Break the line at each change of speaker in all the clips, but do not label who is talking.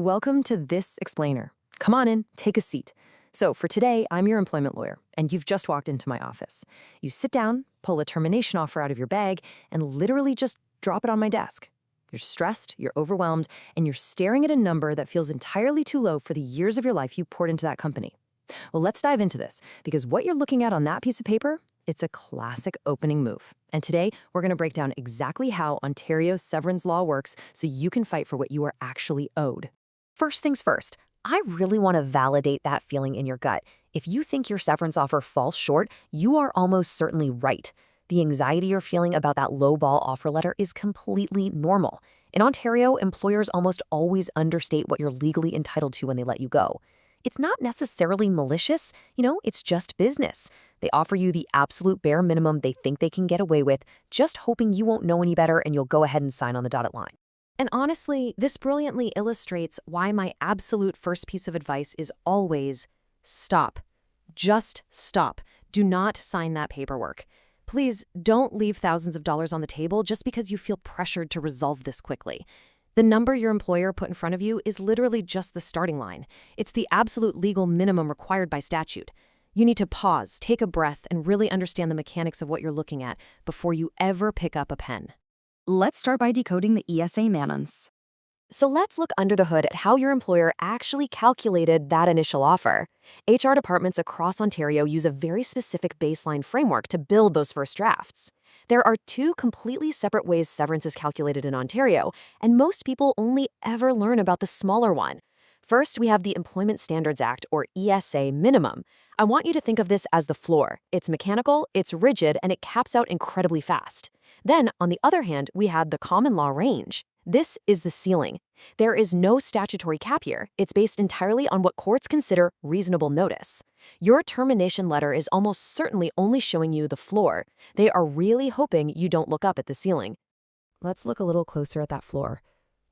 Welcome to This Explainer. Come on in, take a seat. So for today, I'm your employment lawyer, and you've just walked into my office. You sit down, pull a termination offer out of your bag, and literally just drop it on my desk. You're stressed, you're overwhelmed, and you're staring at a number that feels entirely too low for the years of your life you poured into that company. Well, let's dive into this, because what you're looking at on that piece of paper, it's a classic opening move. And today, we're going to break down exactly how Ontario's severance law works so you can fight for what you are actually owed.
First things first, I really want to validate that feeling in your gut. If you think your severance offer falls short, you are almost certainly right. The anxiety you're feeling about that lowball offer letter is completely normal. In Ontario, employers almost always understate what you're legally entitled to when they let you go. It's not necessarily malicious, it's just business. They offer you the absolute bare minimum they think they can get away with, just hoping you won't know any better and you'll go ahead and sign on the dotted line.
And honestly, this brilliantly illustrates why my absolute first piece of advice is always stop. Just stop. Do not sign that paperwork. Please don't leave thousands of dollars on the table just because you feel pressured to resolve this quickly. The number your employer put in front of you is literally just the starting line. It's the absolute legal minimum required by statute. You need to pause, take a breath, and really understand the mechanics of what you're looking at before you ever pick up a pen.
Let's start by decoding the ESA manons.
So let's look under the hood at how your employer actually calculated that initial offer. HR departments across Ontario use a very specific baseline framework to build those first drafts. There are two completely separate ways severance is calculated in Ontario, and most people only ever learn about the smaller one. First, we have the Employment Standards Act, or ESA minimum. I want you to think of this as the floor. It's mechanical, it's rigid, and it caps out incredibly fast. Then, on the other hand, we have the common law range. This is the ceiling. There is no statutory cap here. It's based entirely on what courts consider reasonable notice. Your termination letter is almost certainly only showing you the floor. They are really hoping you don't look up at the ceiling.
Let's look a little closer at that floor.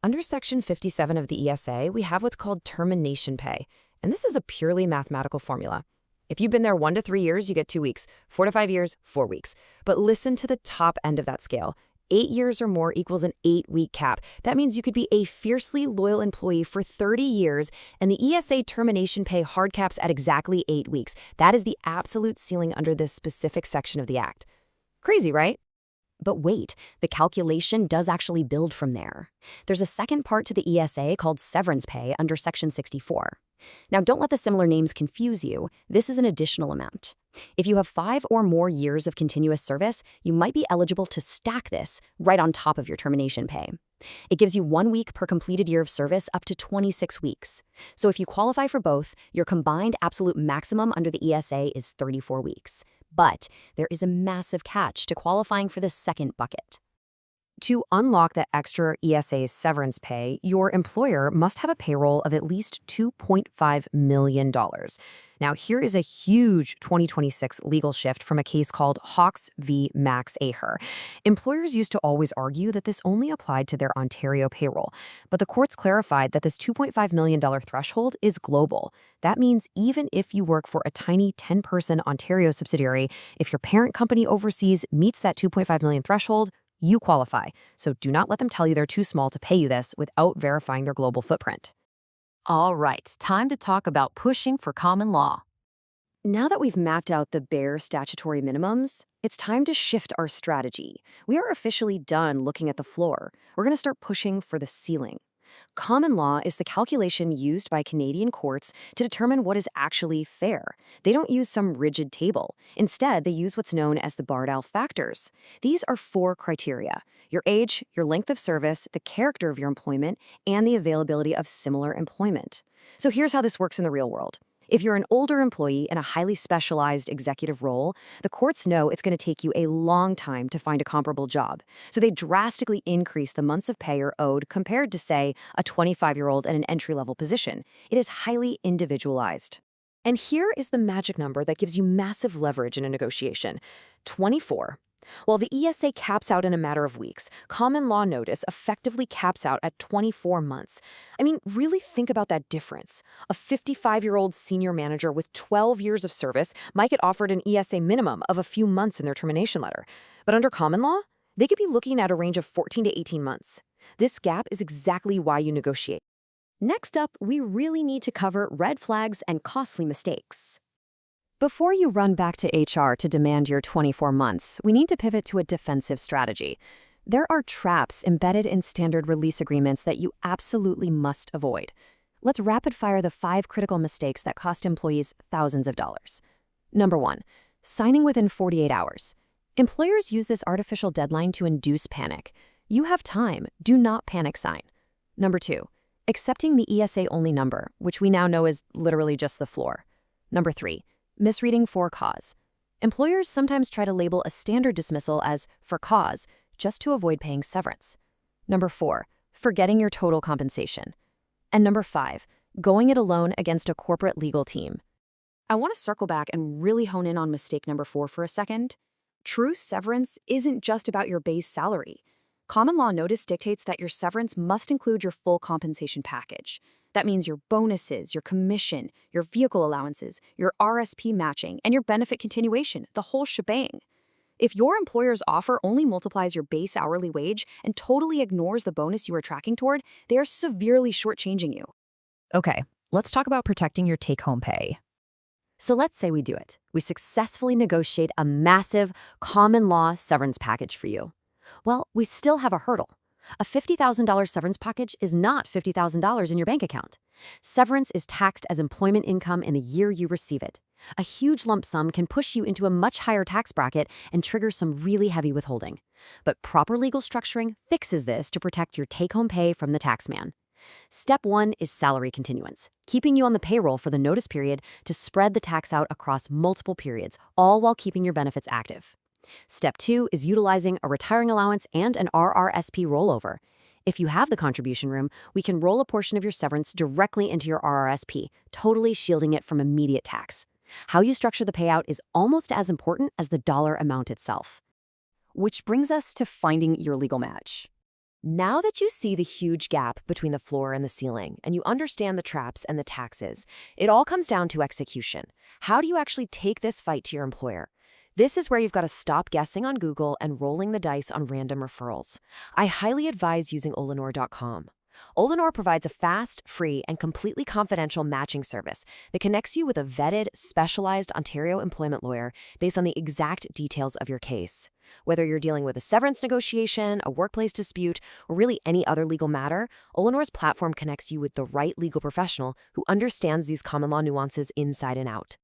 Under Section 57 of the ESA, we have what's called termination pay, and this is a purely mathematical formula. If you've been there 1 to 3 years, you get 2 weeks. 4 to 5 years, 4 weeks. But listen to the top end of that scale. 8 years or more equals an 8-week cap. That means you could be a fiercely loyal employee for 30 years, and the ESA termination pay hard caps at exactly 8 weeks. That is the absolute ceiling under this specific section of the Act. Crazy, right?
But wait, the calculation does actually build from there. There's a second part to the ESA called severance pay under Section 64. Now, don't let the similar names confuse you. This is an additional amount. If you have 5 or more years of continuous service, you might be eligible to stack this right on top of your termination pay. It gives you 1 week per completed year of service up to 26 weeks. So if you qualify for both, your combined absolute maximum under the ESA is 34 weeks. But there is a massive catch to qualifying for the second bucket.
To unlock that extra ESA severance pay, your employer must have a payroll of at least $2.5 million. Now, here is a huge 2026 legal shift from a case called Hawks v. Max Aicher. Employers used to always argue that this only applied to their Ontario payroll, but the courts clarified that this $2.5 million threshold is global. That means even if you work for a tiny 10-person Ontario subsidiary, if your parent company overseas meets that $2.5 million threshold, you qualify. So do not let them tell you they're too small to pay you this without verifying their global footprint.
All right, time to talk about pushing for common law.
Now that we've mapped out the bare statutory minimums, it's time to shift our strategy. We are officially done looking at the floor. We're going to start pushing for the ceiling. Common law is the calculation used by Canadian courts to determine what is actually fair. They don't use some rigid table. Instead, they use what's known as the Bardal factors. These are 4 criteria: your age, your length of service, the character of your employment, and the availability of similar employment. So here's how this works in the real world. If you're an older employee in a highly specialized executive role, the courts know it's going to take you a long time to find a comparable job. So they drastically increase the months of pay you're owed compared to, say, a 25-year-old in an entry-level position. It is highly individualized. And here is the magic number that gives you massive leverage in a negotiation: 24. While the ESA caps out in a matter of weeks, common law notice effectively caps out at 24 months. I mean, really think about that difference. A 55-year-old senior manager with 12 years of service might get offered an ESA minimum of a few months in their termination letter. But under common law, they could be looking at a range of 14 to 18 months. This gap is exactly why you negotiate. Next up, we really need to cover red flags and costly mistakes.
Before you run back to HR to demand your 24 months, we need to pivot to a defensive strategy. There are traps embedded in standard release agreements that you absolutely must avoid. Let's rapid fire the 5 critical mistakes that cost employees thousands of dollars. Number 1, signing within 48 hours. Employers use this artificial deadline to induce panic. You have time. Do not panic sign. Number 2, accepting the ESA-only number, which we now know is literally just the floor. Number 3, misreading for cause. Employers sometimes try to label a standard dismissal as for cause just to avoid paying severance. Number 4, forgetting your total compensation. And number 5, going it alone against a corporate legal team.
I want to circle back and really hone in on mistake number 4 for a second. True severance isn't just about your base salary. Common law notice dictates that your severance must include your full compensation package. That means your bonuses, your commission, your vehicle allowances, your RSP matching, and your benefit continuation, the whole shebang. If your employer's offer only multiplies your base hourly wage and totally ignores the bonus you are tracking toward, they are severely shortchanging you.
Okay, let's talk about protecting your take-home pay. So let's say we do it. We successfully negotiate a massive common law severance package for you. Well, we still have a hurdle. A $50,000 severance package is not $50,000 in your bank account. Severance is taxed as employment income in the year you receive it. A huge lump sum can push you into a much higher tax bracket and trigger some really heavy withholding. But proper legal structuring fixes this to protect your take-home pay from the taxman. Step 1 is salary continuance, keeping you on the payroll for the notice period to spread the tax out across multiple periods, all while keeping your benefits active. Step 2 is utilizing a retiring allowance and an RRSP rollover. If you have the contribution room, we can roll a portion of your severance directly into your RRSP, totally shielding it from immediate tax. How you structure the payout is almost as important as the dollar amount itself. Which brings us to finding your legal match. Now that you see the huge gap between the floor and the ceiling, and you understand the traps and the taxes, it all comes down to execution. How do you actually take this fight to your employer? This is where you've got to stop guessing on Google and rolling the dice on random referrals. I highly advise using Olanor.com. Olanor provides a fast, free, and completely confidential matching service that connects you with a vetted, specialized Ontario employment lawyer based on the exact details of your case. Whether you're dealing with a severance negotiation, a workplace dispute, or really any other legal matter, Olanor's platform connects you with the right legal professional who understands these common law nuances inside and out.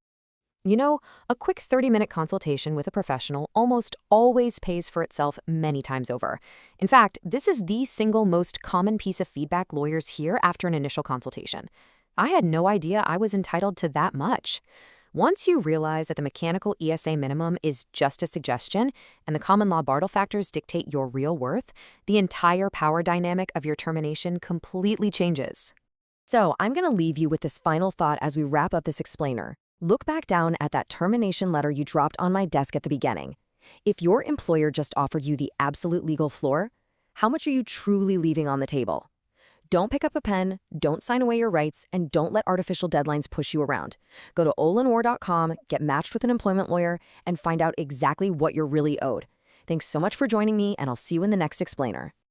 You know, a quick 30-minute consultation with a professional almost always pays for itself many times over. In fact, this is the single most common piece of feedback lawyers hear after an initial consultation. I had no idea I was entitled to that much. Once you realize that the mechanical ESA minimum is just a suggestion and the common law Bardal factors dictate your real worth, the entire power dynamic of your termination completely changes. So I'm going to leave you with this final thought as we wrap up this explainer. Look back down at that termination letter you dropped on my desk at the beginning. If your employer just offered you the absolute legal floor, how much are you truly leaving on the table? Don't pick up a pen, don't sign away your rights, and don't let artificial deadlines push you around. Go to Olanor.com, get matched with an employment lawyer, and find out exactly what you're really owed. Thanks so much for joining me, and I'll see you in the next explainer.